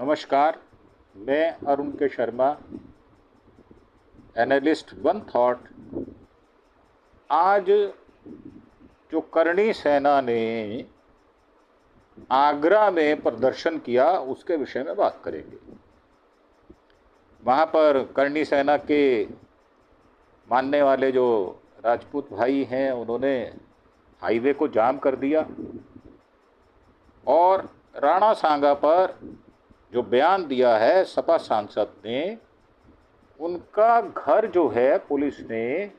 नमस्कार। मैं अरुण के शर्मा, एनालिस्ट वन थॉट। आज जो करणी सेना ने आगरा में प्रदर्शन किया उसके विषय में बात करेंगे। वहाँ पर करणी सेना के मानने वाले जो राजपूत भाई हैं उन्होंने हाईवे को जाम कर दिया और राणा सांगा पर जो बयान दिया है सपा सांसद ने, उनका घर जो है पुलिस ने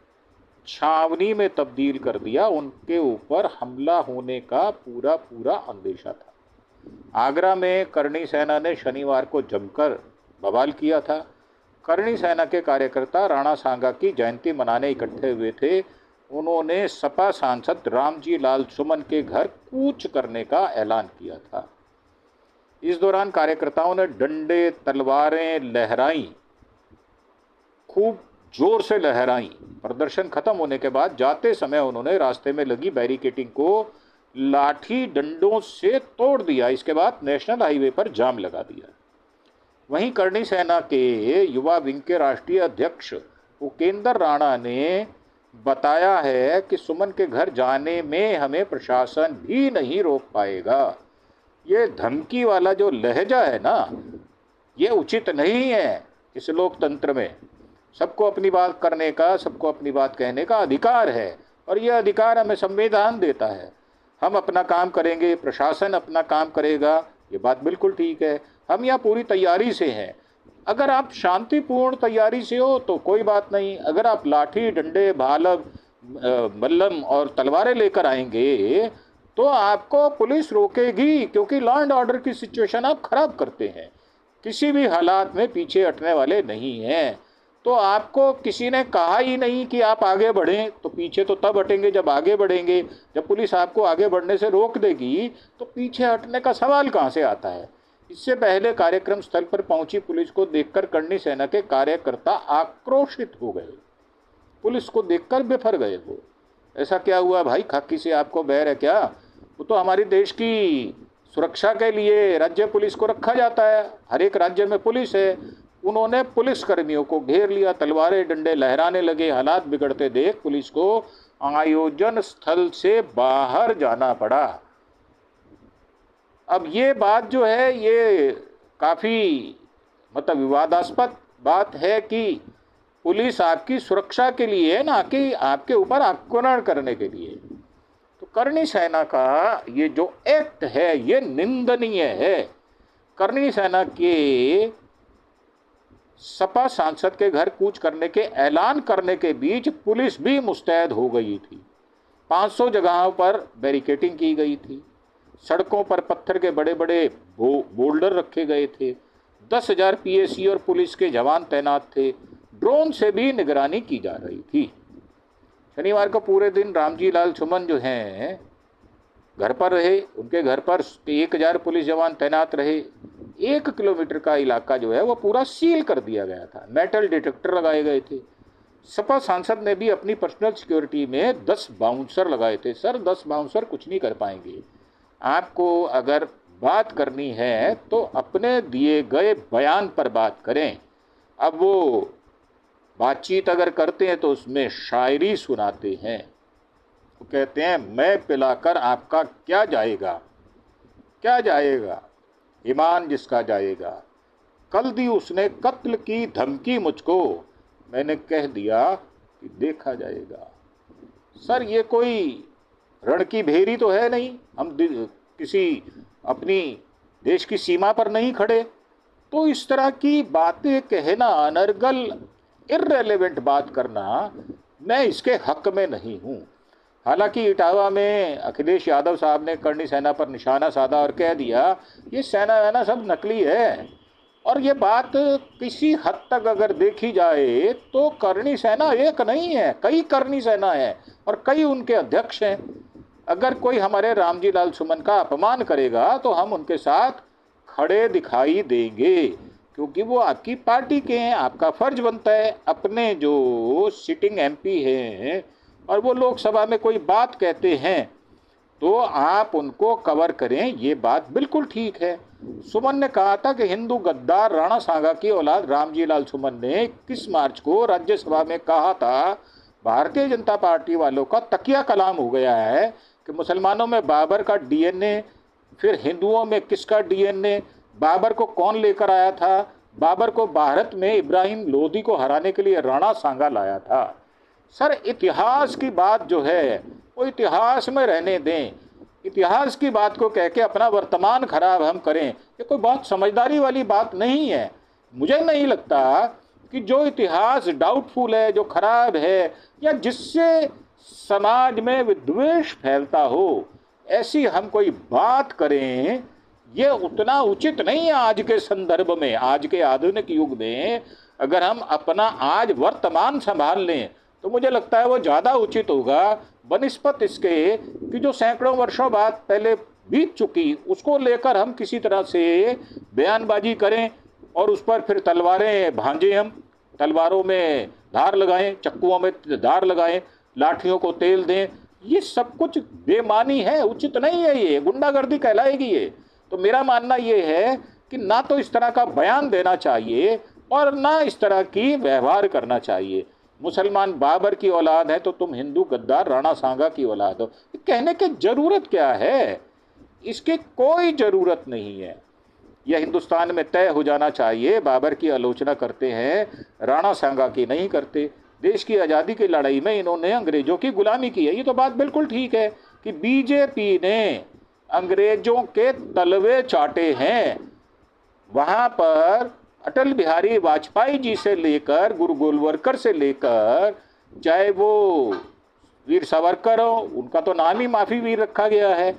छावनी में तब्दील कर दिया। उनके ऊपर हमला होने का पूरा पूरा अंदेशा था। आगरा में करणी सेना ने शनिवार को जमकर बवाल किया था। करणी सेना के कार्यकर्ता राणा सांगा की जयंती मनाने इकट्ठे हुए थे। उन्होंने सपा सांसद रामजी लाल सुमन के घर कूच करने का ऐलान किया था। इस दौरान कार्यकर्ताओं ने डंडे तलवारें लहराई, खूब जोर से लहराई। प्रदर्शन खत्म होने के बाद जाते समय उन्होंने रास्ते में लगी बैरिकेडिंग को लाठी डंडों से तोड़ दिया। इसके बाद नेशनल हाईवे पर जाम लगा दिया। वहीं करणी सेना के युवा विंग के राष्ट्रीय अध्यक्ष उपेंद्र राणा ने बताया है कि सुमन के घर जाने में हमें प्रशासन भी नहीं रोक पाएगा। ये धमकी वाला जो लहजा है ना, ये उचित नहीं है। इस लोकतंत्र में सबको अपनी बात करने का, सबको अपनी बात कहने का अधिकार है और ये अधिकार हमें संविधान देता है। हम अपना काम करेंगे, प्रशासन अपना काम करेगा, ये बात बिल्कुल ठीक है। हम यहाँ पूरी तैयारी से हैं। अगर आप शांतिपूर्ण तैयारी से हो तो कोई बात नहीं। अगर आप लाठी डंडे भालम मल्लम और तलवारें लेकर आएंगे तो आपको पुलिस रोकेगी, क्योंकि लॉ एंड ऑर्डर की सिचुएशन आप खराब करते हैं। किसी भी हालात में पीछे हटने वाले नहीं हैं। तो आपको किसी ने कहा ही नहीं कि आप आगे बढ़ें, तो पीछे तो तब हटेंगे जब आगे बढ़ेंगे। जब पुलिस आपको आगे बढ़ने से रोक देगी तो पीछे हटने का सवाल कहाँ से आता है। इससे पहले कार्यक्रम स्थल पर पहुंची पुलिस को देखकर करणी सेना के कार्यकर्ता आक्रोशित हो गए। पुलिस को देखकर बेफर गए वो। ऐसा क्या हुआ भाई, खाकी से आपको बैर है क्या? वो तो हमारी देश की सुरक्षा के लिए राज्य पुलिस को रखा जाता है। हर एक राज्य में पुलिस है। उन्होंने पुलिस कर्मियों को घेर लिया, तलवारें डंडे लहराने लगे। हालात बिगड़ते देख पुलिस को आयोजन स्थल से बाहर जाना पड़ा। अब ये बात जो है ये काफ़ी विवादास्पद बात है कि पुलिस आपकी सुरक्षा के लिए है, ना कि आपके ऊपर आक्रमण करने के लिए। तो करणी सेना का ये जो एक्ट है ये निंदनीय है। करणी सेना के सपा सांसद के घर कूच करने के ऐलान करने के बीच पुलिस भी मुस्तैद हो गई थी। 500 जगहों पर बैरिकेडिंग की गई थी। सड़कों पर पत्थर के बड़े बड़े बोल्डर रखे गए थे। 10,000 पीएसी और पुलिस के जवान तैनात थे। ड्रोन से भी निगरानी की जा रही थी। शनिवार को पूरे दिन रामजी लाल सुमन जो हैं घर पर रहे। उनके घर पर 1,000 पुलिस जवान तैनात रहे। 1 किलोमीटर का इलाका जो है वो पूरा सील कर दिया गया था। मेटल डिटेक्टर लगाए गए थे। सपा सांसद ने भी अपनी पर्सनल सिक्योरिटी में 10 बाउंसर लगाए थे। सर, 10 बाउंसर कुछ नहीं कर पाएंगे। आपको अगर बात करनी है तो अपने दिए गए बयान पर बात करें। अब वो बातचीत अगर करते हैं तो उसमें शायरी सुनाते हैं। वो कहते हैं, मैं पिलाकर आपका क्या जाएगा, क्या जाएगा, ईमान जिसका जाएगा। कल दी उसने कत्ल की धमकी मुझको, मैंने कह दिया कि देखा जाएगा। सर, ये कोई रण की भेरी तो है नहीं। हम किसी अपनी देश की सीमा पर नहीं खड़े। तो इस तरह की बातें कहना, अनर्गल इर्रेलेवेंट बात करना, मैं इसके हक में नहीं हूँ। हालांकि इटावा में अखिलेश यादव साहब ने करणी सेना पर निशाना साधा और कह दिया ये सेना वेना सब नकली है। और ये बात किसी हद तक अगर देखी जाए तो करणी सेना एक नहीं है, कई करणी सेना है और कई उनके अध्यक्ष हैं। अगर कोई हमारे रामजी लाल सुमन का अपमान करेगा तो हम उनके साथ खड़े दिखाई देंगे, क्योंकि वो आपकी पार्टी के हैं। आपका फर्ज बनता है अपने जो सिटिंग एमपी हैं और वो लोकसभा में कोई बात कहते हैं तो आप उनको कवर करें। ये बात बिल्कुल ठीक है। सुमन ने कहा था कि हिंदू गद्दार राणा सांगा की औलाद रामजी लाल सुमन ने 21 मार्च को राज्यसभा में कहा था, भारतीय जनता पार्टी वालों का तकिया कलाम हो गया है कि मुसलमानों में बाबर का डीएनए, फिर हिंदुओं में किसका डीएनए, बाबर को कौन लेकर आया था, बाबर को भारत में इब्राहिम लोदी को हराने के लिए राणा सांगा लाया था। सर, इतिहास की बात जो है वो इतिहास में रहने दें। इतिहास की बात को कह के अपना वर्तमान खराब हम करें, ये कोई बहुत समझदारी वाली बात नहीं है। मुझे नहीं लगता कि जो इतिहास डाउटफुल है, जो खराब है, या जिससे समाज में विद्वेष फैलता हो, ऐसी हम कोई बात करें, ये उतना उचित नहीं है आज के संदर्भ में। आज के आधुनिक युग में अगर हम अपना आज वर्तमान संभाल लें तो मुझे लगता है वो ज़्यादा उचित होगा, बनिस्पत इसके कि जो सैकड़ों वर्षों बाद पहले बीत चुकी उसको लेकर हम किसी तरह से बयानबाजी करें और उस पर फिर तलवारें भांजें, हम तलवारों में धार लगाएं, चक्कुओं में धार लगाएं, लाठियों को तेल दें। ये सब कुछ बेमानी है, उचित नहीं है, ये गुंडागर्दी कहलाएगी ये। तो मेरा मानना ये है कि ना तो इस तरह का बयान देना चाहिए और ना इस तरह की व्यवहार करना चाहिए। मुसलमान बाबर की औलाद है तो तुम हिंदू गद्दार राणा सांगा की औलाद हो, कहने की जरूरत क्या है? इसकी कोई जरूरत नहीं है। यह हिंदुस्तान में तय हो जाना चाहिए। बाबर की आलोचना करते हैं, राणा सांगा की नहीं करते। देश की आज़ादी की लड़ाई में इन्होंने अंग्रेजों की गुलामी की है, ये तो बात बिल्कुल ठीक है कि बीजेपी ने अंग्रेजों के तलवे चाटे हैं। वहाँ पर अटल बिहारी वाजपेयी जी से लेकर गुरु गोलवलकर से लेकर चाहे वो वीर सावरकर हो, उनका तो नाम ही माफी वीर रखा गया है,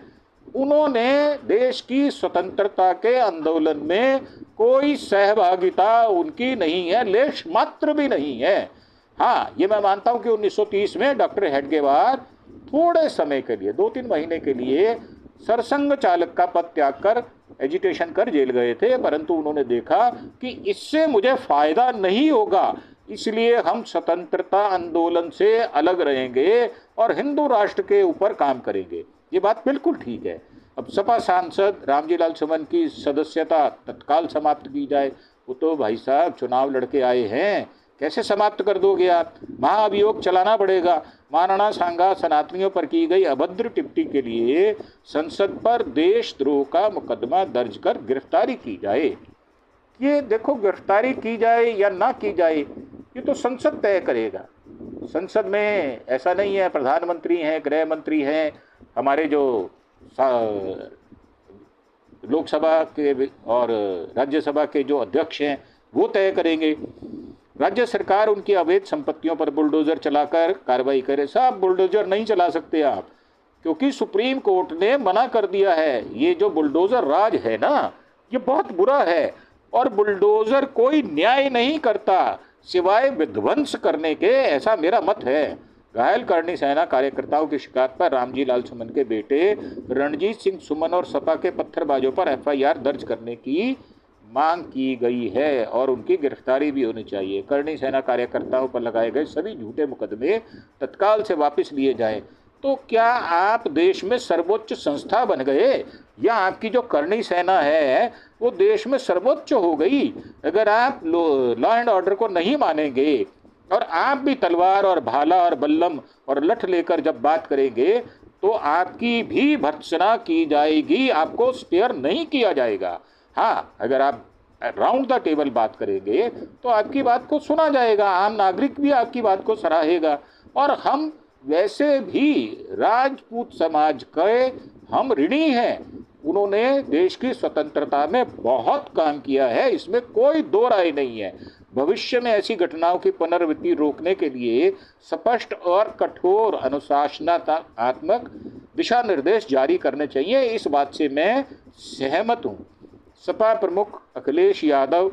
उन्होंने देश की स्वतंत्रता के आंदोलन में कोई सहभागिता उनकी नहीं है, लेश मात्र भी नहीं है। हाँ, ये मैं मानता हूँ कि 1930 में डॉक्टर हेडगेवार थोड़े समय के लिए 2-3 महीने के लिए सरसंघ चालक का पद त्याग कर एजिटेशन कर जेल गए थे, परंतु उन्होंने देखा कि इससे मुझे फायदा नहीं होगा, इसलिए हम स्वतंत्रता आंदोलन से अलग रहेंगे और हिंदू राष्ट्र के ऊपर काम करेंगे। ये बात बिल्कुल ठीक है। अब सपा सांसद रामजी लाल सुमन की सदस्यता तत्काल समाप्त की जाए, वो तो भाई साहब चुनाव लड़के आए हैं, कैसे समाप्त कर दोगे आप? महाअभियोग चलाना पड़ेगा। महाराणा सांगा सनातनियों पर की गई अभद्र टिप्पणी के लिए संसद पर देशद्रोह का मुकदमा दर्ज कर गिरफ्तारी की जाए। ये देखो, गिरफ्तारी की जाए या ना की जाए ये तो संसद तय करेगा। संसद में ऐसा नहीं है प्रधानमंत्री हैं, गृह मंत्री हैं, हमारे जो लोकसभा के और राज्यसभा के जो अध्यक्ष हैं वो तय करेंगे। राज्य सरकार उनकी अवैध संपत्तियों पर बुलडोजर चलाकर कार्रवाई करे। साहब, बुलडोजर नहीं चला सकते आप, क्योंकि सुप्रीम कोर्ट ने मना कर दिया है। ये जो बुलडोजर राज है ना, ये बहुत बुरा है और बुलडोजर कोई न्याय नहीं करता सिवाय विध्वंस करने के, ऐसा मेरा मत है। घायल करणी सेना कार्यकर्ताओं की शिकायत पर रामजी लाल सुमन के बेटे रणजीत सिंह सुमन और सपा के पत्थरबाजों पर एफआईआर दर्ज करने की मांग की गई है और उनकी गिरफ्तारी भी होनी चाहिए। करणी सेना कार्यकर्ताओं पर लगाए गए सभी झूठे मुकदमे तत्काल से वापस लिए जाएं। तो क्या आप देश में सर्वोच्च संस्था बन गए, या आपकी जो करणी सेना है वो देश में सर्वोच्च हो गई? अगर आप लॉ एंड ऑर्डर को नहीं मानेंगे और आप भी तलवार और भाला और बल्लम और लठ लेकर जब बात करेंगे तो आपकी भी भर्त्सना की जाएगी, आपको स्पेयर नहीं किया जाएगा। हाँ, अगर आप राउंड द टेबल बात करेंगे तो आपकी बात को सुना जाएगा, आम नागरिक भी आपकी बात को सराहेगा। और हम वैसे भी राजपूत समाज के हम ऋणी हैं, उन्होंने देश की स्वतंत्रता में बहुत काम किया है, इसमें कोई दो राय नहीं है। भविष्य में ऐसी घटनाओं की पुनरावृत्ति रोकने के लिए स्पष्ट और कठोर अनुशासनात्मक दिशा निर्देश जारी करने चाहिए, इस बात से मैं सहमत हूँ। सपा प्रमुख अखिलेश यादव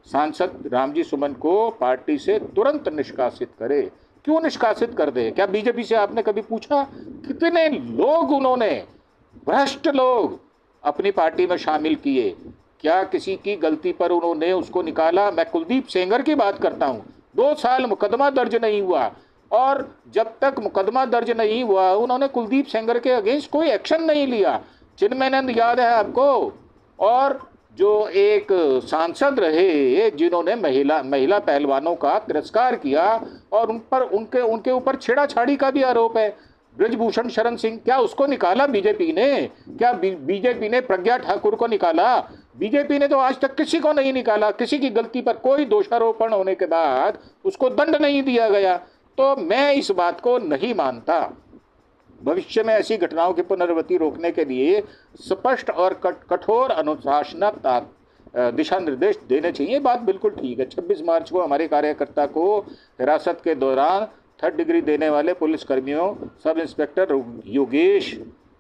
सांसद रामजी सुमन को पार्टी से तुरंत निष्कासित करे। क्यों निष्कासित कर दे? क्या बीजेपी से आपने कभी पूछा कितने लोग उन्होंने, भ्रष्ट लोग, अपनी पार्टी में शामिल किए? क्या किसी की गलती पर उन्होंने उसको निकाला? मैं कुलदीप सेंगर की बात करता हूँ, 2 साल मुकदमा दर्ज नहीं हुआ और जब तक मुकदमा दर्ज नहीं हुआ उन्होंने कुलदीप सेंगर के अगेंस्ट कोई एक्शन नहीं लिया। चिन्मयानंद याद है आपको? और जो एक सांसद रहे जिन्होंने महिला पहलवानों का तिरस्कार किया और उन पर उनके ऊपर छेड़ाछाड़ी का भी आरोप है। ब्रजभूषण शरण सिंह, क्या उसको निकाला बीजेपी ने? क्या बीजेपी ने प्रज्ञा ठाकुर को निकाला? बीजेपी ने तो आज तक किसी को नहीं निकाला। किसी की गलती पर कोई दोषारोपण होने के बाद उसको दंड नहीं दिया गया। तो मैं इस बात को नहीं मानता। भविष्य में ऐसी घटनाओं की पुनरावृत्ति रोकने के लिए स्पष्ट और कठोर अनुशासनात्मक दिशा निर्देश देने चाहिए। बात बिल्कुल ठीक है। 26 मार्च को हमारे कार्यकर्ता को हिरासत के दौरान 3rd डिग्री देने वाले पुलिसकर्मियों सब इंस्पेक्टर योगेश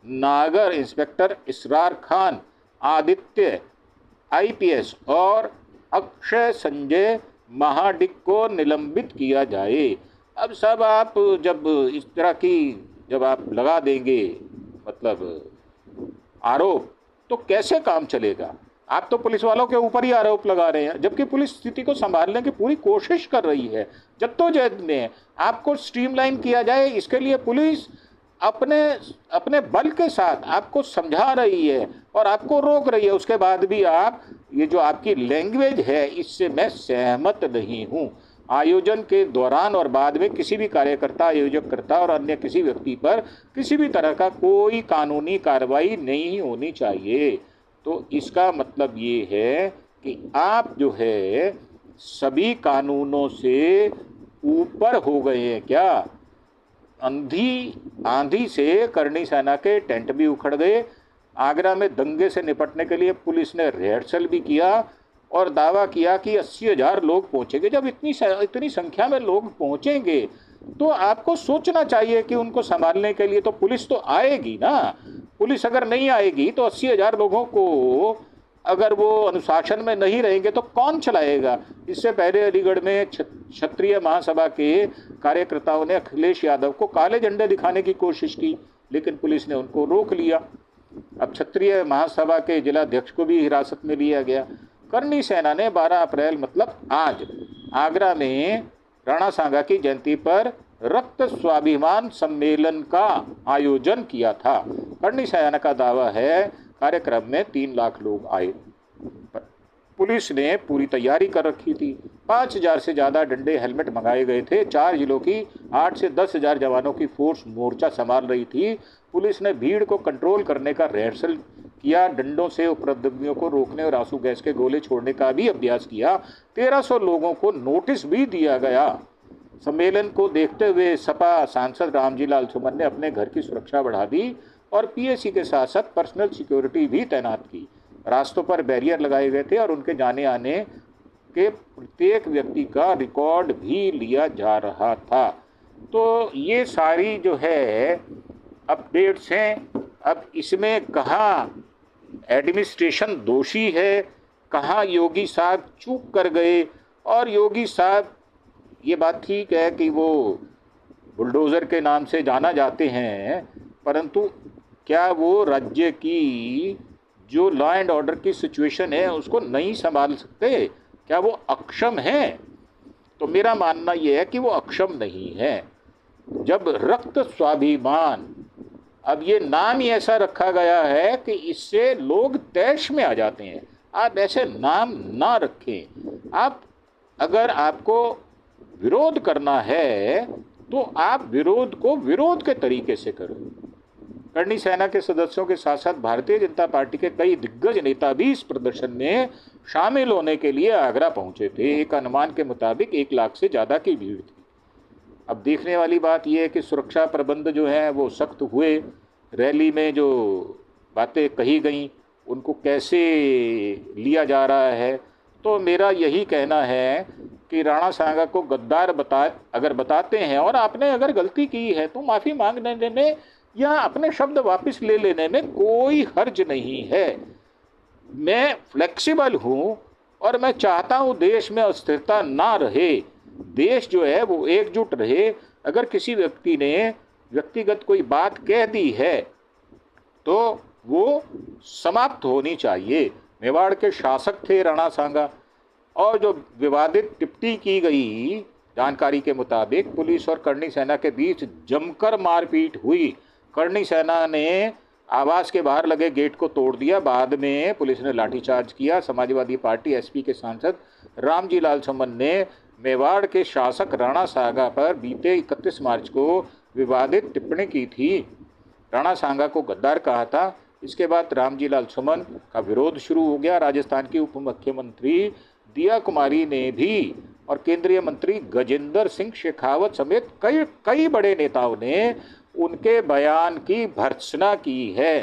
नागर, इंस्पेक्टर इसरार खान, आदित्य IPS और अक्षय संजय महाडिक को निलंबित किया जाए। अब सब आप जब इस तरह की जब आप लगा देंगे मतलब आरोप, तो कैसे काम चलेगा? आप तो पुलिस वालों के ऊपर ही आरोप लगा रहे हैं, जबकि पुलिस स्थिति को संभालने की पूरी कोशिश कर रही है, जद्दोजहद में। आपको स्ट्रीमलाइन किया जाए, इसके लिए पुलिस अपने बल के साथ आपको समझा रही है और आपको रोक रही है। उसके बाद भी आप ये जो आपकी लैंग्वेज है, इससे मैं सहमत नहीं हूँ। आयोजन के दौरान और बाद में किसी भी कार्यकर्ता, आयोजककर्ता और अन्य किसी व्यक्ति पर किसी भी तरह का कोई कानूनी कार्रवाई नहीं होनी चाहिए। तो इसका मतलब ये है कि आप जो है सभी कानूनों से ऊपर हो गए हैं क्या? आंधी से करनी सेना के टेंट भी उखड़ गए। आगरा में दंगे से निपटने के लिए पुलिस ने रिहर्सल भी किया और दावा किया कि 80,000 लोग पहुंचेंगे। जब इतनी संख्या में लोग पहुंचेंगे तो आपको सोचना चाहिए कि उनको संभालने के लिए तो पुलिस तो आएगी ना। पुलिस अगर नहीं आएगी तो 80,000 लोगों को अगर वो अनुशासन में नहीं रहेंगे तो कौन चलाएगा? इससे पहले अलीगढ़ में क्षत्रिय महासभा के कार्यकर्ताओं ने अखिलेश यादव को काले झंडे दिखाने की कोशिश की, लेकिन पुलिस ने उनको रोक लिया। अब क्षत्रिय महासभा के जिलाध्यक्ष को भी हिरासत में लिया गया। करनी सेना ने 12 अप्रैल मतलब आज आगरा में राणा सांगा की जयंती पर रक्त स्वाभिमान सम्मेलन का आयोजन किया था। करनी सेना का दावा है कार्यक्रम में 3 लाख लोग आए। पुलिस ने पूरी तैयारी कर रखी थी। 5,000 से ज़्यादा डंडे, हेलमेट मंगाए गए थे। 4 जिलों की 8 से 10,000 जवानों की फोर्स मोर्चा संभाल रही थी। पुलिस ने भीड़ को कंट्रोल करने का रिहर्सल किया, डंडों से उपद्रवियों को रोकने और आंसू गैस के गोले छोड़ने का भी अभ्यास किया। 1300 लोगों को नोटिस भी दिया गया। सम्मेलन को देखते हुए सपा सांसद रामजी लाल सुमन ने अपने घर की सुरक्षा बढ़ा दी और PSC के साथ साथ पर्सनल सिक्योरिटी भी तैनात की। रास्तों पर बैरियर लगाए गए थे और उनके जाने आने के प्रत्येक व्यक्ति का रिकॉर्ड भी लिया जा रहा था। तो ये सारी जो है अपडेट्स हैं। अब इसमें कहाँ एडमिनिस्ट्रेशन दोषी है, कहाँ योगी साहब चूक कर गए। और योगी साहब, ये बात ठीक है कि वो बुलडोज़र के नाम से जाना जाते हैं, परंतु क्या वो राज्य की जो लॉ एंड ऑर्डर की सिचुएशन है उसको नहीं संभाल सकते? क्या वो अक्षम हैं? तो मेरा मानना ये है कि वो अक्षम नहीं है। जब रक्त स्वाभिमान, अब ये नाम ही ऐसा रखा गया है कि इससे लोग तैश में आ जाते हैं। आप ऐसे नाम ना रखें। आप अगर आपको विरोध करना है तो आप विरोध को विरोध के तरीके से करो। करनी सेना के सदस्यों के साथ साथ भारतीय जनता पार्टी के कई दिग्गज नेता भी इस प्रदर्शन में शामिल होने के लिए आगरा पहुंचे थे। एक अनुमान के मुताबिक 1 लाख से ज़्यादा की भीड़ थी। अब देखने वाली बात यह है कि सुरक्षा प्रबंध जो है वो सख्त हुए। रैली में जो बातें कही गई उनको कैसे लिया जा रहा है। तो मेरा यही कहना है कि राणा सांगा को गद्दार अगर बताते हैं और आपने अगर गलती की है तो माफ़ी मांगने में या अपने शब्द वापस ले लेने में कोई हर्ज नहीं है। मैं फ्लेक्सिबल हूँ और मैं चाहता हूँ देश में अस्थिरता ना रहे, देश जो है वो एकजुट रहे। अगर किसी व्यक्ति ने व्यक्तिगत कोई बात कह दी है तो वो समाप्त होनी चाहिए। मेवाड़ के शासक थे राणा सांगा और जो विवादित टिप्पणी की गई, जानकारी के मुताबिक पुलिस और करनी सेना के बीच जमकर मारपीट हुई। करनी सेना ने आवास के बाहर लगे गेट को तोड़ दिया। बाद में पुलिस ने लाठीचार्ज किया। समाजवादी पार्टी एसपी के सांसद रामजी लाल सुमन ने मेवाड़ के शासक राणा सांगा पर बीते 31 मार्च को विवादित टिप्पणी की थी। राणा सांगा को गद्दार कहा था। इसके बाद रामजी लाल सुमन का विरोध शुरू हो गया। राजस्थान की उप मुख्यमंत्री दिया कुमारी ने भी और केंद्रीय मंत्री गजेंद्र सिंह शेखावत समेत कई बड़े नेताओं ने उनके बयान की भर्त्सना की है।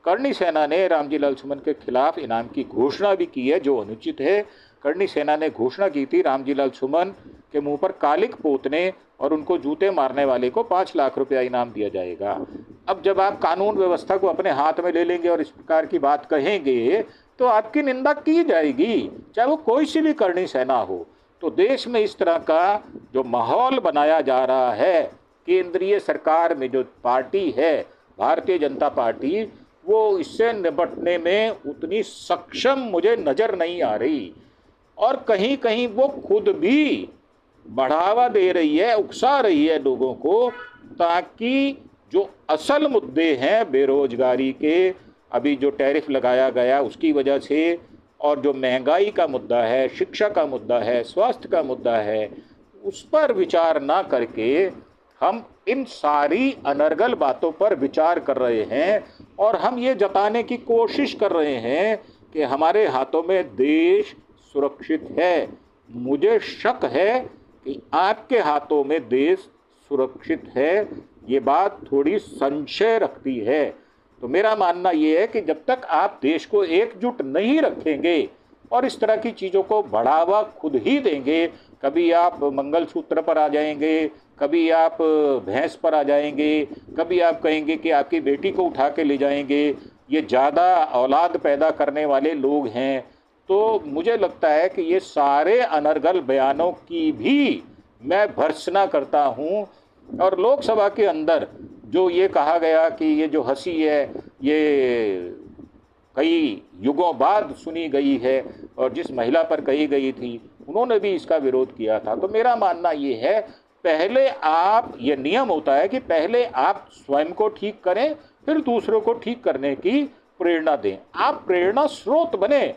करणी सेना ने रामजी लाल सुमन के खिलाफ इनाम की घोषणा भी की है, जो अनुचित है। करणी सेना ने घोषणा की थी रामजी लाल सुमन के मुंह पर कालिक पोतने और उनको जूते मारने वाले को 5 लाख रुपया इनाम दिया जाएगा। अब जब आप कानून व्यवस्था को अपने हाथ में ले लेंगे और इस प्रकार की बात कहेंगे तो आपकी निंदा की जाएगी, चाहे वो कोई सी भी करणी सेना हो। तो देश में इस तरह का जो माहौल बनाया जा रहा है, केंद्रीय सरकार में जो पार्टी है भारतीय जनता पार्टी, वो इससे निपटने में उतनी सक्षम मुझे नज़र नहीं आ रही। और कहीं कहीं वो खुद भी बढ़ावा दे रही है, उकसा रही है लोगों को, ताकि जो असल मुद्दे हैं बेरोजगारी के, अभी जो टैरिफ लगाया गया उसकी वजह से, और जो महंगाई का मुद्दा है, शिक्षा का मुद्दा है, स्वास्थ्य का मुद्दा है, उस पर विचार ना करके हम इन सारी अनर्गल बातों पर विचार कर रहे हैं और हम ये जताने की कोशिश कर रहे हैं कि हमारे हाथों में देश सुरक्षित है। मुझे शक है कि आपके हाथों में देश सुरक्षित है, ये बात थोड़ी संशय रखती है। तो मेरा मानना ये है कि जब तक आप देश को एकजुट नहीं रखेंगे और इस तरह की चीज़ों को बढ़ावा खुद ही देंगे, कभी आप मंगलसूत्र पर आ जाएंगे, कभी आप भैंस पर आ जाएंगे, कभी आप कहेंगे कि आपकी बेटी को उठा के ले जाएंगे, ये ज़्यादा औलाद पैदा करने वाले लोग हैं, तो मुझे लगता है कि ये सारे अनर्गल बयानों की भी मैं भर्त्सना करता हूँ। और लोकसभा के अंदर जो ये कहा गया कि ये जो हंसी है ये कई युगों बाद सुनी गई है, और जिस महिला पर कही गई थी उन्होंने भी इसका विरोध किया था। तो मेरा मानना ये है, पहले आप, ये नियम होता है कि पहले आप स्वयं को ठीक करें, फिर दूसरों को ठीक करने की प्रेरणा दें। आप प्रेरणा स्रोत बने,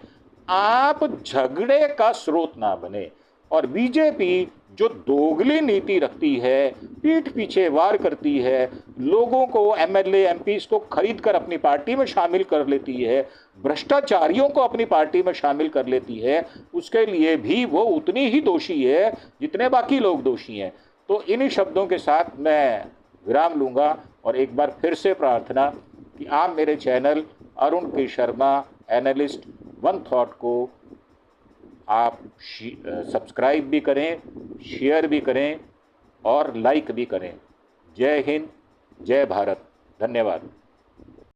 आप झगड़े का स्रोत ना बने। और बीजेपी जो दोगली नीति रखती है, पीठ पीछे वार करती है, लोगों को, एमएलए एमपीज को खरीद कर अपनी पार्टी में शामिल कर लेती है, भ्रष्टाचारियों को अपनी पार्टी में शामिल कर लेती है, उसके लिए भी वो उतनी ही दोषी है जितने बाकी लोग दोषी हैं। तो इन्हीं शब्दों के साथ मैं विराम लूँगा और एक बार फिर से प्रार्थना कि आप मेरे चैनल अरुण के शर्मा एनालिस्ट वन थॉट को आप सब्सक्राइब भी करें, शेयर भी करें और लाइक भी करें। जय हिंद, जय भारत, धन्यवाद।